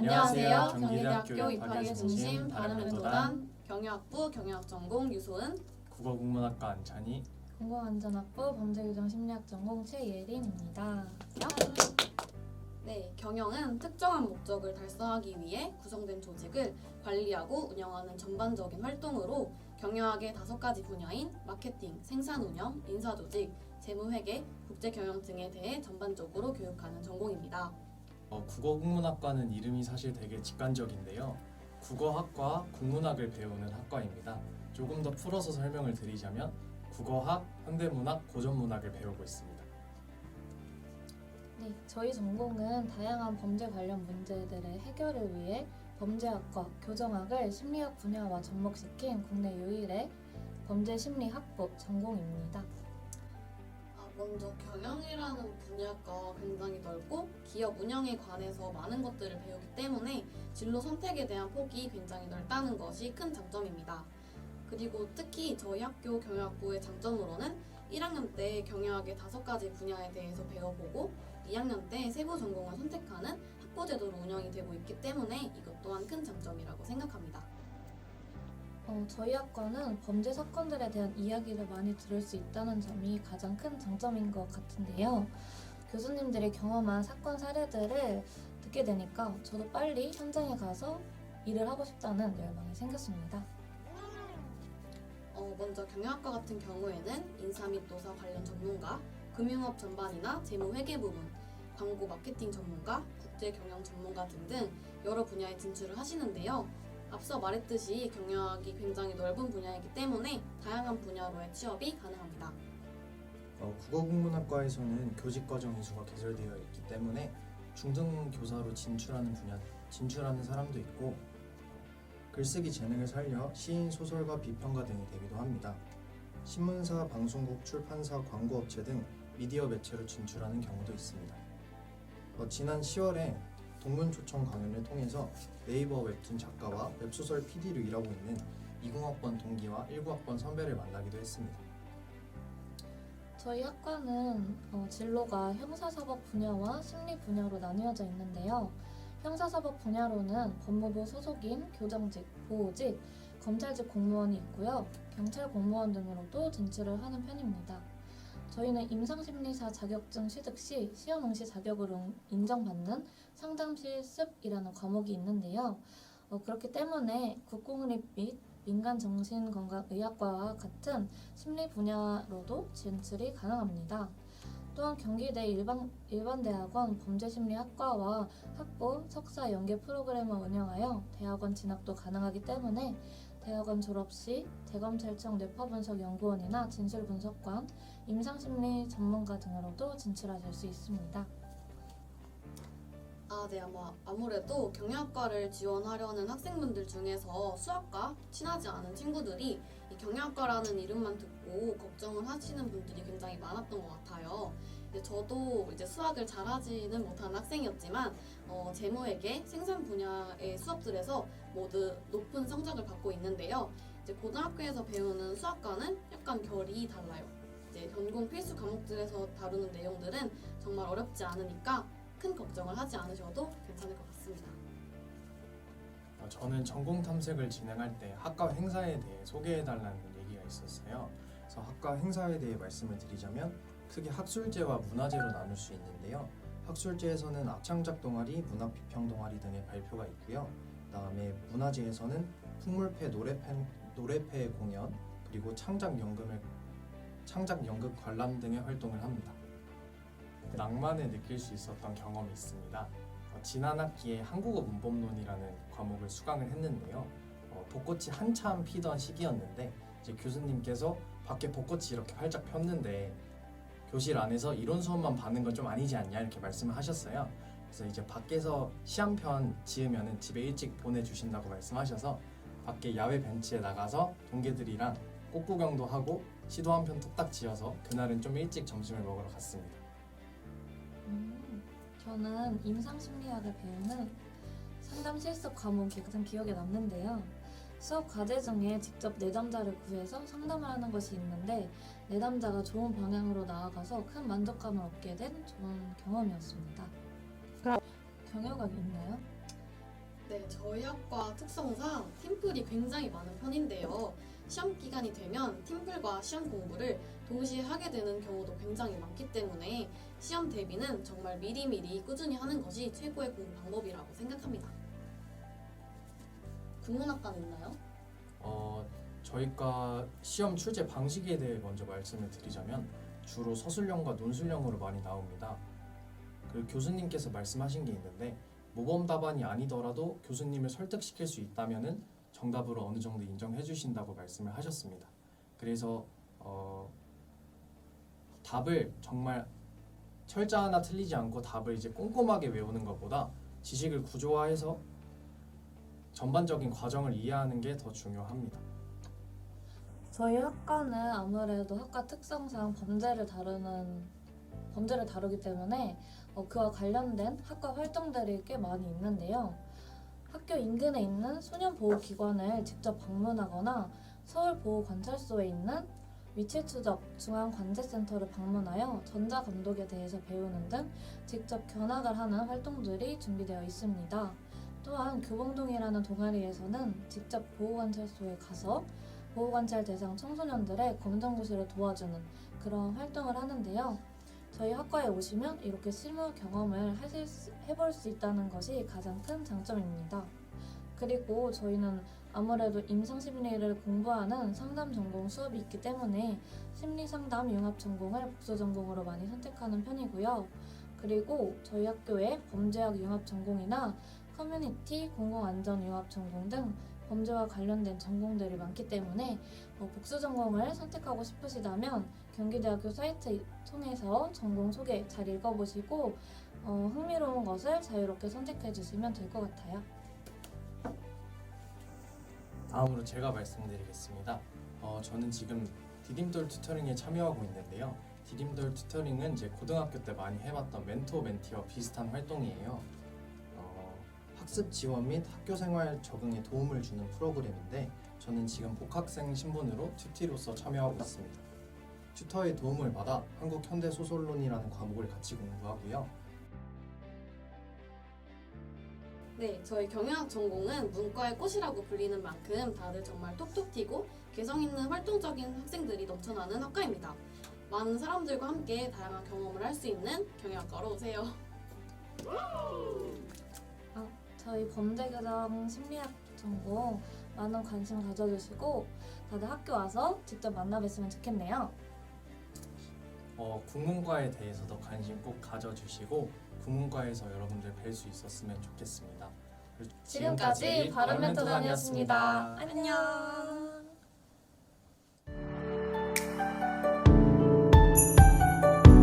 안녕하세요. 경기대학교 입학의 중심 다름멘토단 경영학부 경영학전공 유소은, 국어국문학과 안찬희, 공공안전학부 범죄규정심리학 전공 최예린입니다. 네, 경영은 특정한 목적을 달성하기 위해 구성된 조직을 관리하고 운영하는 전반적인 활동으로 경영학의 5가지 분야인 마케팅, 생산운영, 인사조직, 재무회계, 국제경영 등에 대해 전반적으로 교육하는 전공입니다. 국어국문학과는 이름이 사실 되게 직관적인데요. 국어학과 국문학을 배우는 학과입니다. 조금 더 풀어서 설명을 드리자면 국어학, 현대문학, 고전문학을 배우고 있습니다. 네, 저희 전공은 다양한 범죄 관련 문제들의 해결을 위해 범죄학과, 교정학을 심리학 분야와 접목시킨 국내 유일의 범죄심리학부 전공입니다. 먼저 경영이라는 분야가 굉장히 넓고 기업 운영에 관해서 많은 것들을 배우기 때문에 진로 선택에 대한 폭이 굉장히 넓다는 것이 큰 장점입니다. 그리고 특히 저희 학교 경영학부의 장점으로는 1학년 때 경영학의 5가지 분야에 대해서 배워보고 2학년 때 세부 전공을 선택하는 학부 제도로 운영이 되고 있기 때문에 이것 또한 큰 장점이라고 생각합니다. 저희 학과는 범죄 사건들에 대한 이야기를 많이 들을 수 있다는 점이 가장 큰 장점인 것 같은데요. 교수님들이 경험한 사건 사례들을 듣게 되니까 저도 빨리 현장에 가서 일을 하고 싶다는 열망이 생겼습니다. 먼저 경영학과 같은 경우에는 인사 및 노사 관련 전문가, 금융업 전반이나 재무회계 부분, 광고 마케팅 전문가, 국제경영 전문가 등등 여러 분야에 진출을 하시는데요. 앞서 말했듯이 경영학이 굉장히 넓은 분야이기 때문에 다양한 분야로의 취업이 가능합니다. 국어국문학과에서는 교직과정 이수가 개설되어 있기 때문에 중등교사로 진출하는 사람도 있고 글쓰기 재능을 살려 시인, 소설가, 비평가 등이 되기도 합니다. 신문사, 방송국, 출판사, 광고업체 등 미디어 매체로 진출하는 경우도 있습니다. 지난 10월에 동문 초청 강연을 통해서 네이버 웹툰 작가와 웹소설 PD로 일하고 있는 20학번 동기와 19학번 선배를 만나기도 했습니다. 저희 학과는 진로가 형사사법 분야와 심리 분야로 나뉘어져 있는데요. 형사사법 분야로는 법무부 소속인 교정직, 보호직, 검찰직 공무원이 있고요. 경찰 공무원 등으로도 진출을 하는 편입니다. 저희는 임상심리사 자격증 취득 시 시험 응시 자격으로 인정받는 상담실습이라는 과목이 있는데요. 그렇기 때문에 국공립 및 민간정신건강의학과와 같은 심리 분야로도 진출이 가능합니다. 또한 경기대 일반대학원 범죄심리학과와 학부, 석사 연계 프로그램을 운영하여 대학원 진학도 가능하기 때문에 대학원 졸업 시 대검찰청 뇌파분석연구원이나 진술분석관, 임상심리 전문가 등으로도 진출하실 수 있습니다. 네, 아무래도 경영학과를 지원하려는 학생분들 중에서 수학과 친하지 않은 친구들이 이 경영학과라는 이름만 듣고 걱정을 하시는 분들이 굉장히 많았던 것 같아요. 저도 수학을 잘하지는 못하는 학생이었지만 재무회계, 생산 분야의 수업들에서 모두 높은 성적을 받고 있는데요. 고등학교에서 배우는 수학과는 약간 결이 달라요. 전공 필수 과목들에서 다루는 내용들은 정말 어렵지 않으니까 큰 걱정을 하지 않으셔도 괜찮을 것 같습니다. 저는 전공 탐색을 진행할 때 학과 행사에 대해 소개해달라는 얘기가 있었어요. 그래서 학과 행사에 대해 말씀을 드리자면 크게 학술제와 문화제로 나눌 수 있는데요. 학술제에서는 악창작 동아리, 문학비평 동아리 등의 발표가 있고요. 그다음에 문화제에서는 풍물패, 노래패 공연, 그리고 창작연극 관람 등의 활동을 합니다. 낭만을 느낄 수 있었던 경험이 있습니다. 지난 학기에 한국어 문법론이라는 과목을 수강을 했는데요. 벚꽃이 한참 피던 시기였는데 이제 교수님께서 밖에 벚꽃이 이렇게 활짝 폈는데 교실 안에서 이론 수업만 받는 건 좀 아니지 않냐 이렇게 말씀을 하셨어요. 그래서 이제 밖에서 시한편 지으면은 집에 일찍 보내주신다고 말씀하셔서 밖에 야외 벤치에 나가서 동기들이랑 꽃구경도 하고 시도 한 편 뚝딱 지어서 그날은 좀 일찍 점심을 먹으러 갔습니다. 저는 임상심리학을 배우는 상담 실습 과목이 가장 기억에 남는데요. 수업 과제 중에 직접 내담자를 구해서 상담을 하는 것이 있는데 내담자가 좋은 방향으로 나아가서 큰 만족감을 얻게 된 좋은 경험이었습니다. 경영학이 있나요? 네, 저희 학과 특성상 팀플이 굉장히 많은 편인데요. 시험 기간이 되면 팀플과 시험 공부를 동시에 하게 되는 경우도 굉장히 많기 때문에 시험 대비는 정말 미리미리 꾸준히 하는 것이 최고의 공부 방법이라고 생각합니다. 국문학과는 있나요? 저희과 시험 출제 방식에 대해 먼저 말씀을 드리자면 주로 서술형과 논술형으로 많이 나옵니다. 그리고 교수님께서 말씀하신 게 있는데 모범 답안이 아니더라도 교수님을 설득시킬 수 있다면은 정답으로 어느 정도 인정해 주신다고 말씀을 하셨습니다. 그래서 답을 정말 철자 하나 틀리지 않고 답을 이제 꼼꼼하게 외우는 것보다 지식을 구조화해서 전반적인 과정을 이해하는 게 더 중요합니다. 저희 학과는 아무래도 학과 특성상 범죄를 다루기 때문에 그와 관련된 학과 활동들이 꽤 많이 있는데요. 학교 인근에 있는 소년보호기관을 직접 방문하거나 서울보호관찰소에 있는 위치추적 중앙관제센터를 방문하여 전자감독에 대해서 배우는 등 직접 견학을 하는 활동들이 준비되어 있습니다. 또한 교봉동이라는 동아리에서는 직접 보호관찰소에 가서 보호관찰 대상 청소년들의 검정고시를 도와주는 그런 활동을 하는데요. 저희 학과에 오시면 이렇게 실무 경험을 해볼 수 있다는 것이 가장 큰 장점입니다. 그리고 저희는 아무래도 임상심리를 공부하는 상담 전공 수업이 있기 때문에 심리상담 융합 전공을 복수 전공으로 많이 선택하는 편이고요. 그리고 저희 학교에 범죄학 융합 전공이나 커뮤니티 공공안전 융합 전공 등 범죄와 관련된 전공들이 많기 때문에 복수 전공을 선택하고 싶으시다면 경기대학교 사이트 통해서 전공 소개 잘 읽어보시고 흥미로운 것을 자유롭게 선택해 주시면 될 것 같아요. 다음으로 제가 말씀드리겠습니다. 저는 지금 디딤돌 튜터링에 참여하고 있는데요. 디딤돌 튜터링은 이제 고등학교 때 많이 해봤던 멘토 멘티와 비슷한 활동이에요. 학습 지원 및 학교 생활 적응에 도움을 주는 프로그램인데 저는 지금 복학생 신분으로 튜티로서 참여하고 있습니다. 튜터의 도움을 받아 한국 현대 소설론이라는 과목을 같이 공부하고요. 네, 저희 경영학 전공은 문과의 꽃이라고 불리는 만큼 다들 정말 톡톡 튀고 개성 있는 활동적인 학생들이 넘쳐나는 학과입니다. 많은 사람들과 함께 다양한 경험을 할 수 있는 경영학과로 오세요. 저희 범죄교정 심리학 전공 많은 관심 가져주시고 다들 학교 와서 직접 만나 뵀으면 좋겠네요. 국문과에 대해서도 관심 꼭 가져주시고 국문과에서 여러분들 뵐 수 있었으면 좋겠습니다. 지금까지 바른멘토단이었습니다. 안녕.